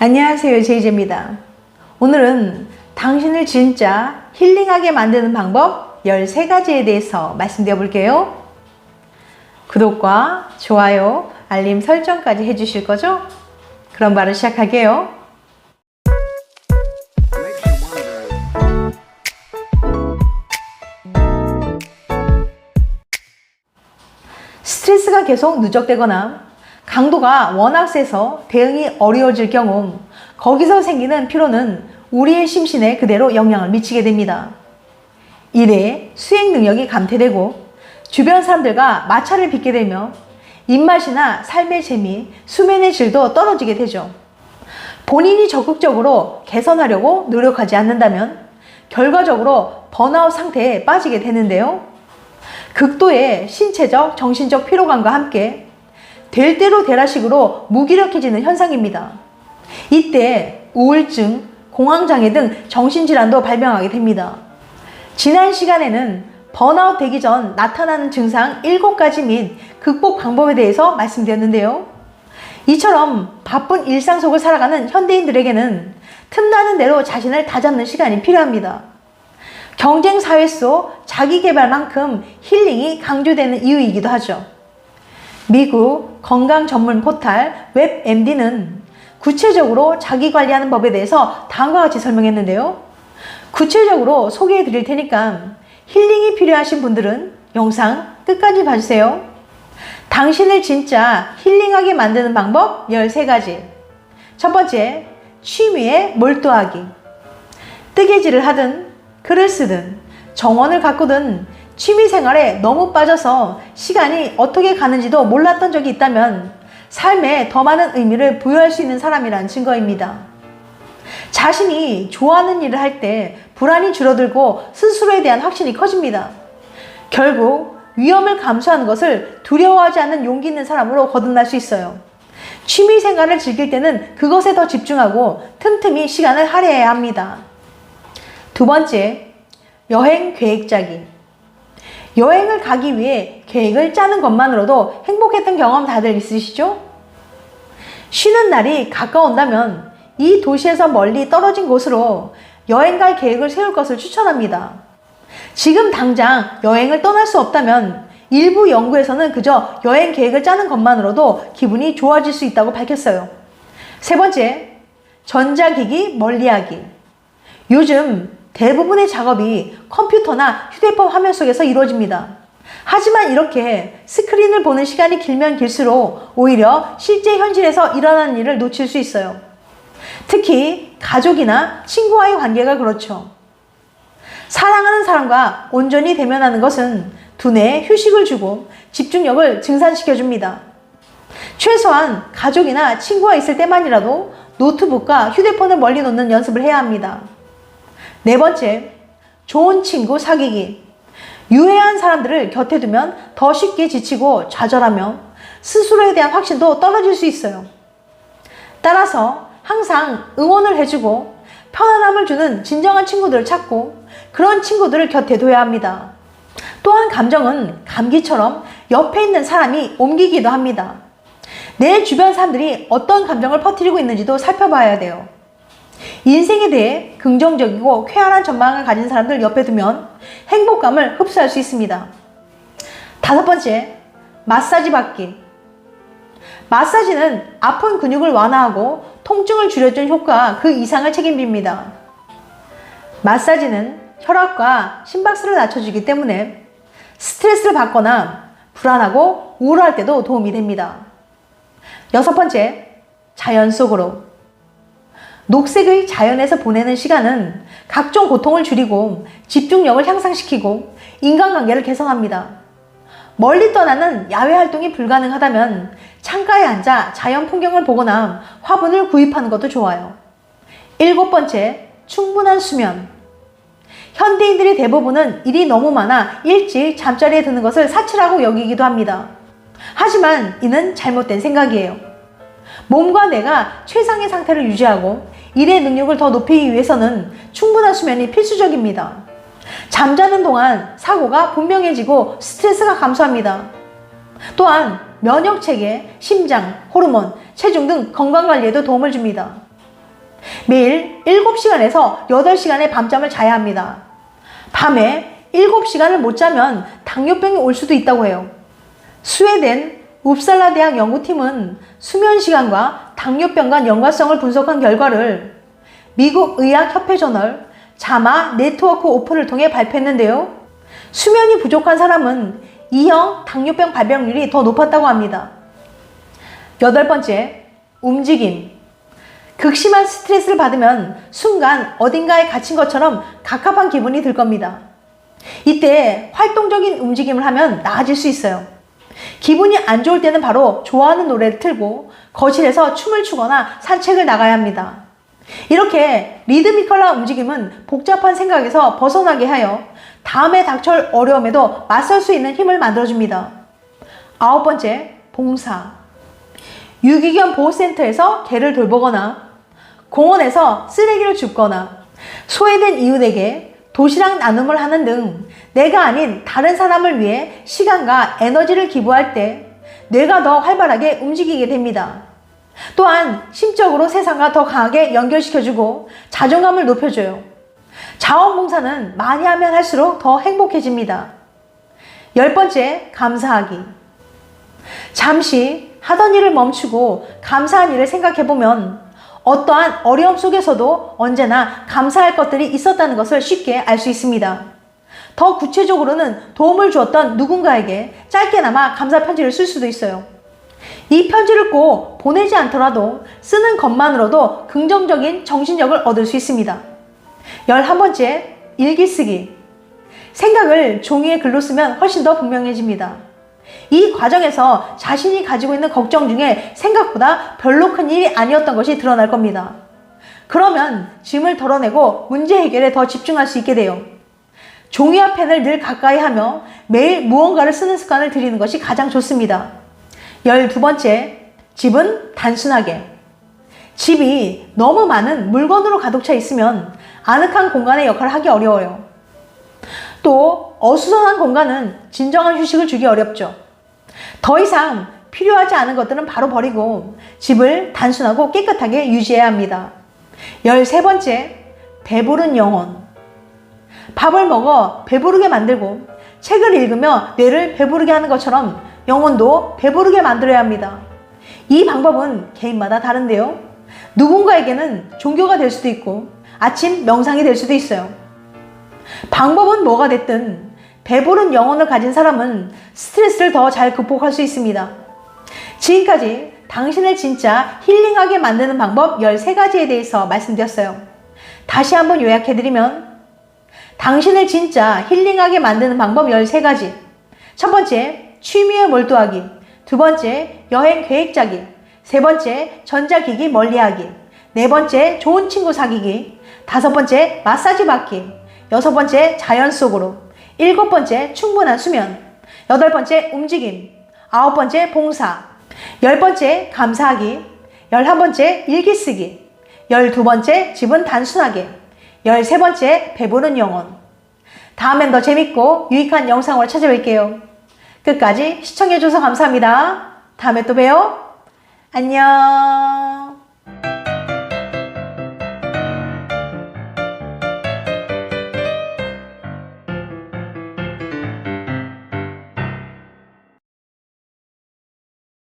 안녕하세요, 제이제입니다. 오늘은 당신을 진짜 힐링하게 만드는 방법 13가지에 대해서 말씀드려 볼게요. 구독과 좋아요, 알림 설정까지 해주실 거죠? 그럼 바로 시작할게요. 스트레스가 계속 누적되거나 강도가 워낙 세서 대응이 어려워질 경우 거기서 생기는 피로는 우리의 심신에 그대로 영향을 미치게 됩니다. 이래 수행 능력이 감퇴되고 주변 사람들과 마찰을 빚게 되며 입맛이나 삶의 재미, 수면의 질도 떨어지게 되죠. 본인이 적극적으로 개선하려고 노력하지 않는다면 결과적으로 번아웃 상태에 빠지게 되는데요. 극도의 신체적, 정신적 피로감과 함께 될 대로 되라식으로 무기력해지는 현상입니다. 이때 우울증, 공황장애 등 정신질환도 발병하게 됩니다. 지난 시간에는 번아웃 되기 전 나타나는 증상 7가지 및 극복 방법에 대해서 말씀드렸는데요. 이처럼 바쁜 일상 속을 살아가는 현대인들에게는 틈나는 대로 자신을 다잡는 시간이 필요합니다. 경쟁 사회 속 자기 개발만큼 힐링이 강조되는 이유이기도 하죠. 미국 건강 전문 포탈 웹MD는 구체적으로 자기 관리하는 법에 대해서 다음과 같이 설명했는데요. 구체적으로 소개해 드릴 테니까 힐링이 필요하신 분들은 영상 끝까지 봐주세요. 당신을 진짜 힐링하게 만드는 방법 13가지. 첫 번째, 취미에 몰두하기. 뜨개질을 하든 글을 쓰든 정원을 가꾸든 취미생활에 너무 빠져서 시간이 어떻게 가는지도 몰랐던 적이 있다면 삶에 더 많은 의미를 부여할 수 있는 사람이란 증거입니다. 자신이 좋아하는 일을 할 때 불안이 줄어들고 스스로에 대한 확신이 커집니다. 결국 위험을 감수하는 것을 두려워하지 않는 용기 있는 사람으로 거듭날 수 있어요. 취미생활을 즐길 때는 그것에 더 집중하고 틈틈이 시간을 할애해야 합니다. 두 번째, 여행 계획 짜기. 여행을 가기 위해 계획을 짜는 것만으로도 행복했던 경험 다들 있으시죠? 쉬는 날이 가까운다면 이 도시에서 멀리 떨어진 곳으로 여행 갈 계획을 세울 것을 추천합니다. 지금 당장 여행을 떠날 수 없다면 일부 연구에서는 그저 여행 계획을 짜는 것만으로도 기분이 좋아질 수 있다고 밝혔어요. 세 번째, 전자기기 멀리하기. 요즘 대부분의 작업이 컴퓨터나 휴대폰 화면 속에서 이루어집니다. 하지만 이렇게 스크린을 보는 시간이 길면 길수록 오히려 실제 현실에서 일어나는 일을 놓칠 수 있어요. 특히 가족이나 친구와의 관계가 그렇죠. 사랑하는 사람과 온전히 대면하는 것은 두뇌에 휴식을 주고 집중력을 증산시켜줍니다. 최소한 가족이나 친구와 있을 때만이라도 노트북과 휴대폰을 멀리 놓는 연습을 해야 합니다. 네 번째, 좋은 친구 사귀기. 유해한 사람들을 곁에 두면 더 쉽게 지치고 좌절하며 스스로에 대한 확신도 떨어질 수 있어요. 따라서 항상 응원을 해주고 편안함을 주는 진정한 친구들을 찾고 그런 친구들을 곁에 둬야 합니다. 또한 감정은 감기처럼 옆에 있는 사람이 옮기기도 합니다. 내 주변 사람들이 어떤 감정을 퍼뜨리고 있는지도 살펴봐야 돼요. 인생에 대해 긍정적이고 쾌활한 전망을 가진 사람들 옆에 두면 행복감을 흡수할 수 있습니다. 다섯 번째, 마사지 받기. 마사지는 아픈 근육을 완화하고 통증을 줄여준 효과 그 이상을 책임집니다. 마사지는 혈압과 심박수를 낮춰주기 때문에 스트레스를 받거나 불안하고 우울할 때도 도움이 됩니다. 여섯 번째, 자연 속으로. 녹색의 자연에서 보내는 시간은 각종 고통을 줄이고 집중력을 향상시키고 인간관계를 개선합니다. 멀리 떠나는 야외 활동이 불가능하다면 창가에 앉아 자연 풍경을 보거나 화분을 구입하는 것도 좋아요. 일곱 번째, 충분한 수면. 현대인들의 대부분은 일이 너무 많아 일찍 잠자리에 드는 것을 사치라고 여기기도 합니다. 하지만 이는 잘못된 생각이에요. 몸과 뇌가 최상의 상태를 유지하고 일의 능력을 더 높이기 위해서는 충분한 수면이 필수적입니다. 잠자는 동안 사고가 분명해지고 스트레스가 감소합니다. 또한 면역체계, 심장, 호르몬, 체중 등 건강관리에도 도움을 줍니다. 매일 7시간에서 8시간의 밤잠을 자야 합니다. 밤에 7시간을 못 자면 당뇨병이 올 수도 있다고 해요. 스웨덴 웁살라 대학 연구팀은 수면 시간과 당뇨병 간 연관성을 분석한 결과를 미국 의학협회 저널 자마 네트워크 오픈을 통해 발표했는데요. 수면이 부족한 사람은 2형 당뇨병 발병률이 더 높았다고 합니다. 8번째, 움직임. 극심한 스트레스를 받으면 순간 어딘가에 갇힌 것처럼 갑갑한 기분이 들 겁니다. 이때 활동적인 움직임을 하면 나아질 수 있어요. 기분이 안 좋을 때는 바로 좋아하는 노래를 틀고 거실에서 춤을 추거나 산책을 나가야 합니다. 이렇게 리드미컬한 움직임은 복잡한 생각에서 벗어나게 하여 다음에 닥쳐올 어려움에도 맞설 수 있는 힘을 만들어줍니다. 9번째, 봉사. 유기견 보호센터에서 개를 돌보거나 공원에서 쓰레기를 줍거나 소외된 이웃에게 도시락 나눔을 하는 등 내가 아닌 다른 사람을 위해 시간과 에너지를 기부할 때 뇌가 더 활발하게 움직이게 됩니다. 또한 심적으로 세상과 더 강하게 연결시켜주고 자존감을 높여줘요. 자원봉사는 많이 하면 할수록 더 행복해집니다. 10번째, 감사하기. 잠시 하던 일을 멈추고 감사한 일을 생각해보면 어떠한 어려움 속에서도 언제나 감사할 것들이 있었다는 것을 쉽게 알 수 있습니다. 더 구체적으로는 도움을 주었던 누군가에게 짧게나마 감사 편지를 쓸 수도 있어요. 이 편지를 꼭 보내지 않더라도 쓰는 것만으로도 긍정적인 정신력을 얻을 수 있습니다. 11번째, 일기 쓰기. 생각을 종이에 글로 쓰면 훨씬 더 분명해집니다. 이 과정에서 자신이 가지고 있는 걱정 중에 생각보다 별로 큰 일이 아니었던 것이 드러날 겁니다. 그러면 짐을 덜어내고 문제 해결에 더 집중할 수 있게 돼요. 종이와 펜을 늘 가까이 하며 매일 무언가를 쓰는 습관을 들이는 것이 가장 좋습니다. 12번째, 집은 단순하게. 집이 너무 많은 물건으로 가득 차 있으면 아늑한 공간의 역할을 하기 어려워요. 또 어수선한 공간은 진정한 휴식을 주기 어렵죠. 더 이상 필요하지 않은 것들은 바로 버리고 집을 단순하고 깨끗하게 유지해야 합니다. 13번째, 배부른 영혼. 밥을 먹어 배부르게 만들고 책을 읽으며 뇌를 배부르게 하는 것처럼 영혼도 배부르게 만들어야 합니다. 이 방법은 개인마다 다른데요. 누군가에게는 종교가 될 수도 있고 아침 명상이 될 수도 있어요. 방법은 뭐가 됐든 배부른 영혼을 가진 사람은 스트레스를 더 잘 극복할 수 있습니다. 지금까지 당신을 진짜 힐링하게 만드는 방법 13가지에 대해서 말씀드렸어요. 다시 한번 요약해드리면 당신을 진짜 힐링하게 만드는 방법 13가지. 첫 번째, 취미에 몰두하기. 두 번째, 여행 계획 짜기. 세 번째, 전자기기 멀리하기. 네 번째, 좋은 친구 사귀기. 다섯 번째, 마사지 받기. 여섯 번째, 자연 속으로. 일곱 번째, 충분한 수면. 여덟 번째, 움직임. 아홉 번째, 봉사. 10번째, 감사하기. 11번째, 일기 쓰기. 12번째, 집은 단순하게. 13번째, 배부른 영혼. 다음엔 더 재밌고 유익한 영상으로 찾아뵐게요. 끝까지 시청해줘서 감사합니다. 다음에 또 봬요. 안녕.